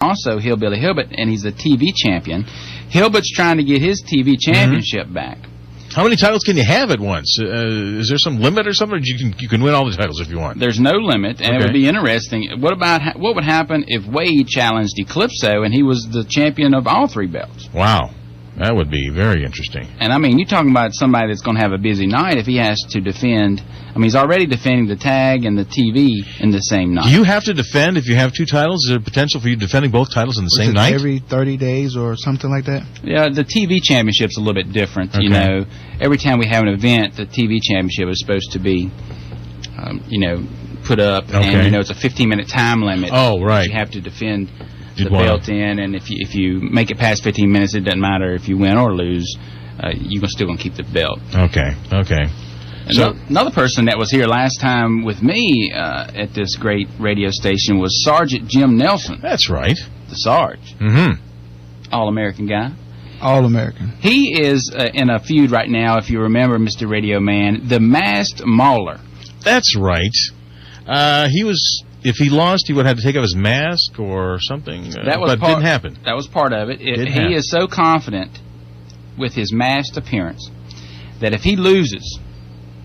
also Hillbilly Hilbert, and he's a TV champion. Hilbert's trying to get his TV championship back. How many titles can you have at once? Is there some limit or something? Or you can win all the titles if you want. There's no limit, and it would be interesting. What would happen if Wade challenged Eclipso and he was the champion of all 3 belts? Wow. That would be very interesting. And, I mean, you're talking about somebody that's going to have a busy night if he has to defend. I mean, he's already defending the tag and the TV in the same night. Do you have to defend if you have 2 titles? Is there potential for you defending both titles in the same night? Every 30 days or something like that? Yeah, the TV championship's a little bit different. You know, every time we have an event, the TV championship is supposed to be, put up. And, it's a 15-minute time limit. Oh, right. You have to defend the belt in, and if you make it past 15 minutes, it doesn't matter if you win or lose. You're still going to keep the belt. Okay. So another person that was here last time with me at this great radio station was Sergeant Jim Nelson. That's right. The Sarge. All-American guy. All-American. He is in a feud right now, if you remember, Mr. Radio Man, the Masked Mauler. That's right. If he lost, he would have to take off his mask or something. But it didn't happen. That was part of it. He is so confident with his masked appearance that if he loses,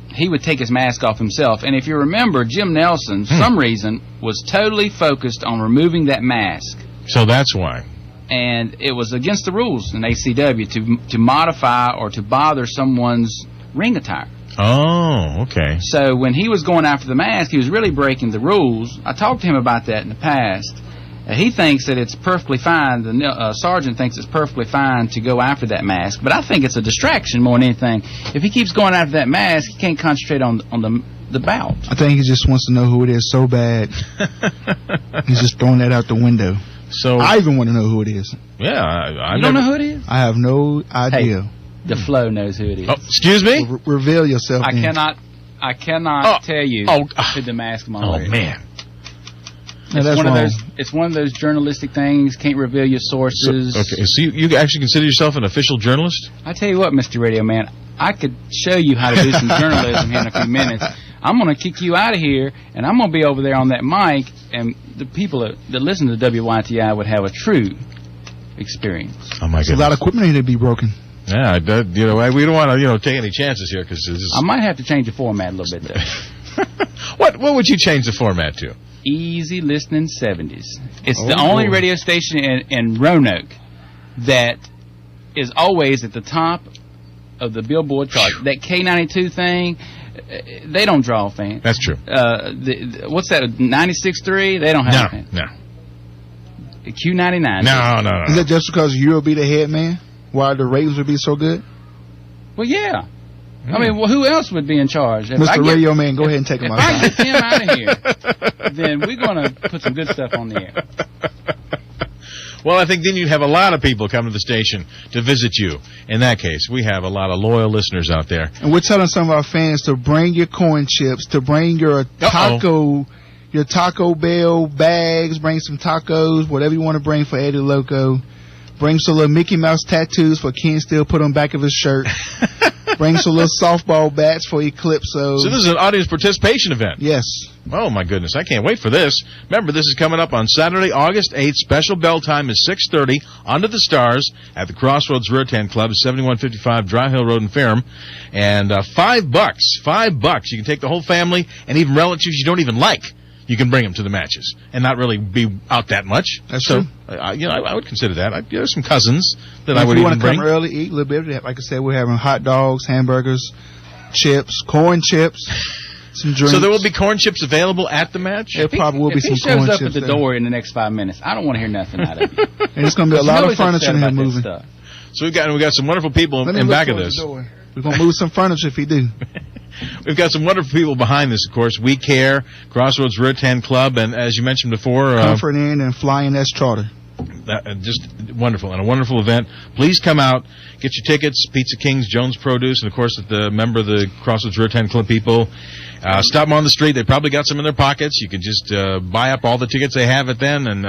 he would take his mask off himself. And if you remember, Jim Nelson, for some reason, was totally focused on removing that mask. So that's why. And it was against the rules in ACW to modify or to bother someone's ring attire. Oh, okay. So when he was going after the mask, he was really breaking the rules. I talked to him about that in the past. He thinks that it's perfectly fine. The sergeant thinks it's perfectly fine to go after that mask. But I think it's a distraction more than anything. If he keeps going after that mask, he can't concentrate on the bout. I think he just wants to know who it is so bad. He's just throwing that out the window. So I even want to know who it is. Yeah, I you don't know who it is? I have no idea. Hey, the Flo knows who it is. Oh, excuse me? Reveal yourself. I cannot tell you who the Masked Mauler is. Oh, man. It's one of those journalistic things. Can't reveal your sources. So you actually consider yourself an official journalist? I tell you what, Mr. Radio Man, I could show you how to do some journalism here in a few minutes. I'm going to kick you out of here, and I'm going to be over there on that mic, and the people that listen to WYTI would have a true experience. Oh my goodness! A lot of equipment need to be broken. Yeah, we don't want to take any chances here because I might have to change the format a little bit though. What would you change the format to? Easy listening 70s. It's the only radio station in Roanoke that is always at the top of the Billboard chart. That K92 thing, they don't draw fans. That's true. What's that? 96.3? They don't have fans. No. Q99. No. Is that just because you'll be the head man? Why the ratings would be so good? Well, yeah. I mean, who else would be in charge? Mr. Radio Man, go ahead and take him out. If I get him out of here, then we're going to put some good stuff on the air. Well, I think then you'd have a lot of people come to the station to visit you. In that case, we have a lot of loyal listeners out there. And we're telling some of our fans to bring your corn chips, to bring your Taco Bell bags, bring some tacos, whatever you want to bring for Eddie Loco. Bring some little Mickey Mouse tattoos for Ken Steele, put on the back of his shirt. Bring some little softball bats for Eclipso. So this is an audience participation event? Yes. Oh, my goodness. I can't wait for this. Remember, this is coming up on Saturday, August 8th. Special bell time is 6:30 Under the Stars at the Crossroads Rear Tent Club, 7155 Dry Hill Road in Ferrum. And $5. $5. You can take the whole family and even relatives you don't even like. You can bring them to the matches and not really be out that much. That's true. I would consider that. There's some cousins that I would even bring. If you want to come early, eat a little bit. Like I said, we're having hot dogs, hamburgers, chips, corn chips, some drinks. So there will be corn chips available at the match? There probably will be some corn chips. If he shows up at the door in the next 5 minutes, I don't want to hear nothing out of you. And it's going to be a lot of furniture in here moving. So we got some wonderful people in back of this. We're going to move some furniture if he do. We've got some wonderful people behind this, of course. We Care, Crossroads Rear Tent Club, and as you mentioned before... Comfort Inn and Flying S Charter. Just wonderful, and a wonderful event. Please come out, get your tickets, Pizza Kings, Jones Produce, and of course the member of the Crossroads Rear Tent Club people. Stop them on the street. They probably got some in their pockets. You can just buy up all the tickets they have it then, and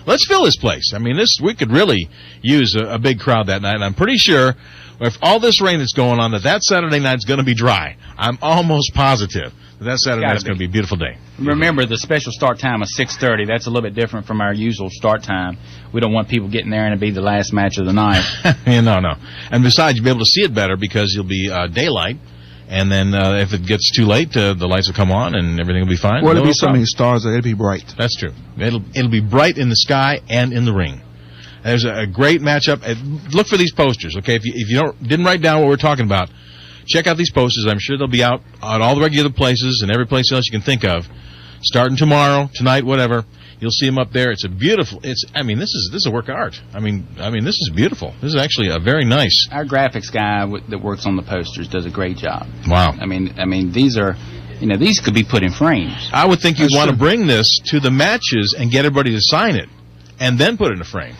let's fill this place. I mean, we could really use a big crowd that night, and I'm pretty sure if all this rain that's going on, that Saturday night's going to be dry. I'm almost positive that Saturday night's going to be a beautiful day. Remember, the special start time is 6:30. That's a little bit different from our usual start time. We don't want people getting there and it'll be the last match of the night. No. And besides, you'll be able to see it better because you'll be daylight. And then if it gets too late, the lights will come on and everything will be fine. Well, there'll be so many stars that it'll be bright. That's true. It'll be bright in the sky and in the ring. There's a great matchup. Look for these posters, okay? If you didn't write down what we're talking about, check out these posters. I'm sure they'll be out at all the regular places and every place else you can think of. Starting tomorrow, tonight, whatever. You'll see them up there. It's a beautiful. This is a work of art. I mean, this is beautiful. This is actually a very nice. Our graphics guy that works on the posters does a great job. Wow. I mean, these are, these could be put in frames. I would think you'd want to bring this to the matches and get everybody to sign it, and then put it in a frame.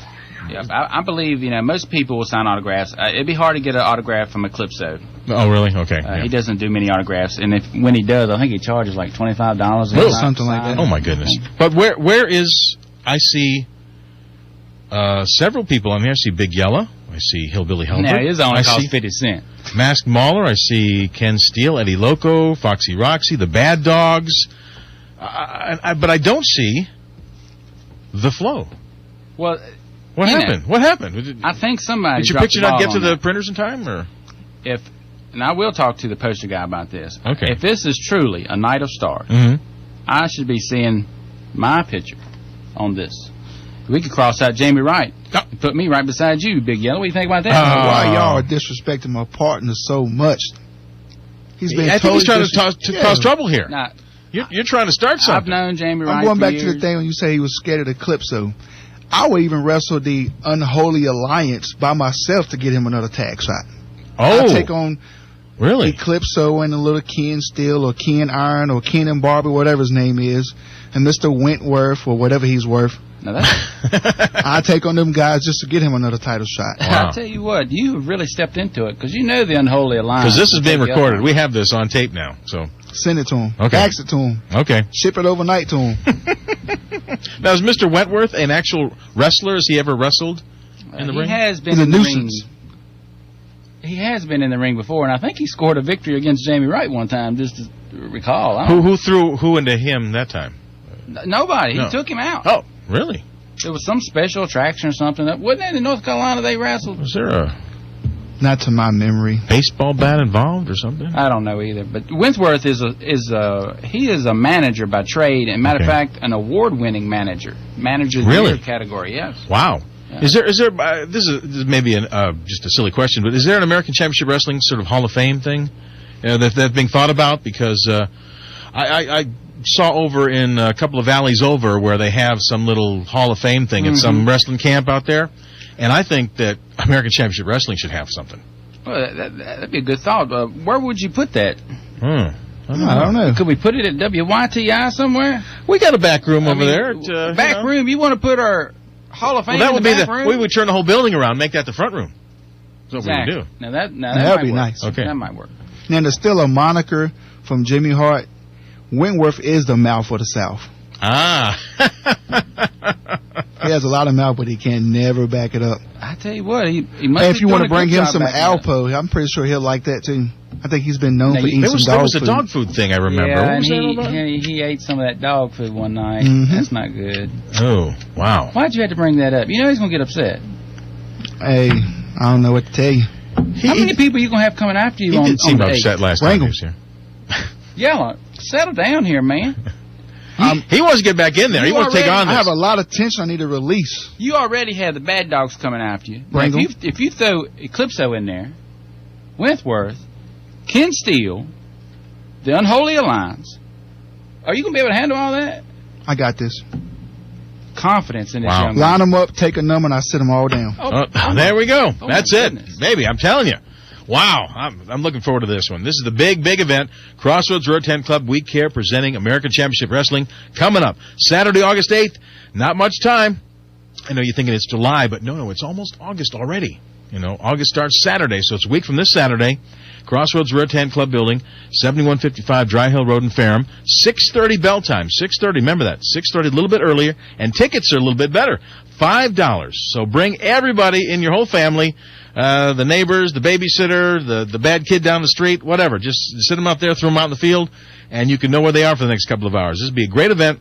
Yeah, I believe, most people will sign autographs. It'd be hard to get an autograph from Eclipso. Oh, really? Okay. He doesn't do many autographs, and when he does, I think he charges like $25. Oh, something like that. Oh, my goodness. But where is, I see several people on here. I see Big Yella. I see Hillbilly Helper. Now, his only costs 50 cents. Masked Mauler. I see Ken Steele, Eddie Loco, Foxy Roxy, the Bad Dogs. But I don't see the Flo. Well... What happened? What happened? I think somebody. Did your picture not get to the printers in time, or? And I will talk to the poster guy about this. Okay. If this is truly a Night of Stars, I should be seeing my picture on this. We could cross out Jamie Wright and put me right beside you, Big Yellow. What do you think about that? Why y'all are disrespecting my partner so much? I think he's trying to cause trouble here. Nah, you're trying to start something. I've known Jamie Wright. I'm going back for to years. the thing when you say he was scared of the Eclipso. I would even wrestle the Unholy Alliance by myself to get him another tag shot. Oh. I take on really? Eclipso and the little Ken Steel or Ken Iron or Ken and Barbie, whatever his name is, and Mr. Wentworth or whatever he's worth. Now I take on them guys just to get him another title shot. Wow. I'll tell you what, you have really stepped into it because the Unholy Alliance. Because this is being recorded. We have this on tape now, so. Send it to him. Okay. Fax it to him. Okay. Ship it overnight to him. Now, is Mr. Wentworth an actual wrestler? Has he ever wrestled in the ring? He has been He's in a the nuisance. ring. He has been in the ring before, and I think he scored a victory against Jamie Wright one time, just to recall. Who threw who into him that time? Nobody. No. He took him out. Oh, really? There was some special attraction or something. Wasn't that in North Carolina they wrestled? Was there a Not to my memory. baseball bat involved or something? I don't know either. But Wentworth is a manager by trade, and matter of fact, an award-winning manager. Manager of the Really? year category, yes. Wow. Yeah. Is there this is maybe just a silly question, but is there an American Championship Wrestling sort of Hall of Fame thing that's being thought about? Because I saw over in a couple of alleys over where they have some little Hall of Fame thing at some wrestling camp out there, and I think that American Championship Wrestling should have something. Well, that'd be a good thought. Where would you put that? I don't know. Could we put it at WYTI somewhere? We got a back room over there. Back room? You want to put our Hall of Fame Well, that in would the be back room? we would turn the whole building around, make that the front room. That's what we would do. Now that That'd might be work. nice. Okay. That might work. Now, there's still a moniker from Jimmy Hart. Wentworth is the mouth of the South. Ah. He has a lot of mouth, but he can never back it up. I tell you what, he must. Hey, if you want to bring him some alpo, Alpo, I'm pretty sure he'll like that too. I think he's been known Now, for eating There some was dog a food. dog food thing I remember. yeah, What was that all and about? he ate some of that dog food one night. That's not good. Oh, wow. Why'd you have to bring that up? You know he's gonna get upset. Hey, I don't know what to tell you. How many people you gonna have coming after you He on did seem the upset 8th? last time he Wrangle. was here. Yella, settle down here, man. He wants to get back in there. He wants to take on I this. have a lot of tension I need to release. You already have the bad dogs coming after you. Now, Wrangle. if you throw Eclipso in there, Wentworth, Ken Steele, the Unholy Alliance, are you gonna be able to handle all that? I got this. Confidence in this Wow. young man. Line them up, take a number, and I sit them all down. Oh, there we go. Oh, That's my it. goodness. Baby, I'm telling you. Wow. I'm looking forward to this one. This is the big event. Crossroads Road 10 Club We Care presenting American Championship Wrestling coming up Saturday, August 8th. Not much time. I know you're thinking it's July, but no, it's almost August already. You know, August starts Saturday, so it's a week from this Saturday. Crossroads Rattan Club Building, 7155 Dry Hill Road in Ferrum. 6:30 bell time. 6:30. Remember that. 6:30, a little bit earlier. And tickets are a little bit better. $5. So bring everybody in your whole family, the neighbors, the babysitter, the bad kid down the street, whatever. Just sit them out there, throw them out in the field, and you can know where they are for the next couple of hours. This will be a great event.